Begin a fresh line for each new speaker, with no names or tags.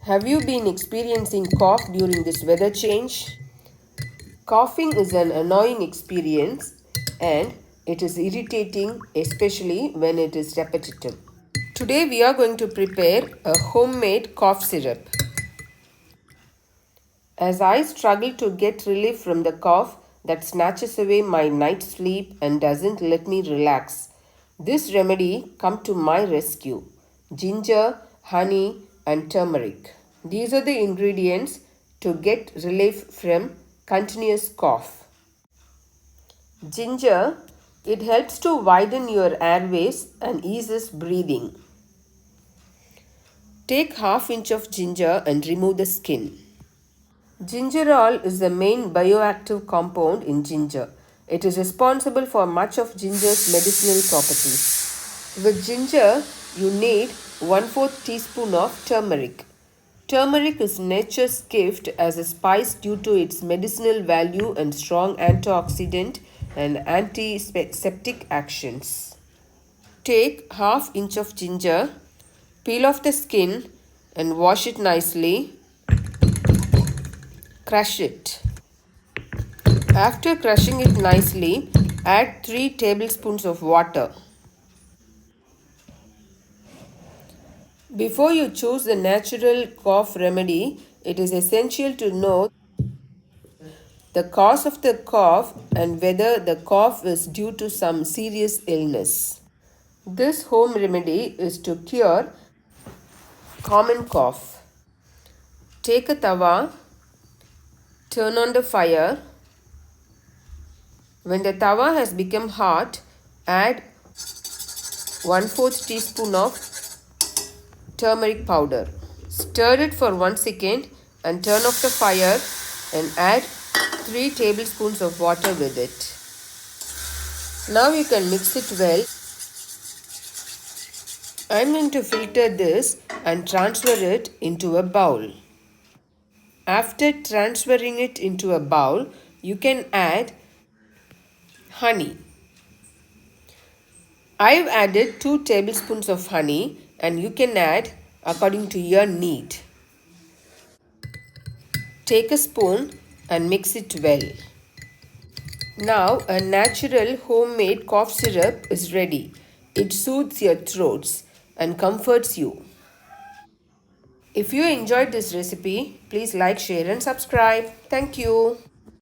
Have you been experiencing cough during this weather change? Coughing is an annoying experience and it is irritating, especially when it is repetitive. Today we are going to prepare a homemade cough syrup. As I struggle to get relief from the cough that snatches away my night's sleep and doesn't let me relax, this remedy come to my rescue. Ginger, honey and turmeric. These are the ingredients to get relief from continuous cough. Ginger, it helps to widen your airways and eases breathing. Take half inch of ginger and remove the skin. Gingerol is the main bioactive compound in ginger. It is responsible for much of ginger's medicinal properties. With ginger, you need 1/4 teaspoon of turmeric. Turmeric is nature's gift as a spice due to its medicinal value and strong antioxidant and antiseptic actions. Take half inch of ginger, peel off the skin and wash it nicely. Crush it. After crushing it nicely, add 3 tablespoons of water. Before you choose the natural cough remedy, it is essential to know the cause of the cough and whether the cough is due to some serious illness. This home remedy is to cure common cough. Take a tawa, turn on the fire. When the tawa has become hot, add 1/4 teaspoon of turmeric powder. Stir it for 1 second and turn off the fire and add 3 tablespoons of water with it. Now you can mix it well. I am going to filter this and transfer it into a bowl. After transferring it into a bowl, you can add honey. I've added 2 tablespoons of honey and you can add according to your need. Take a spoon and mix it well. Now a natural homemade cough syrup is ready. It soothes your throats and comforts you. If you enjoyed this recipe, please like, share and subscribe. Thank you.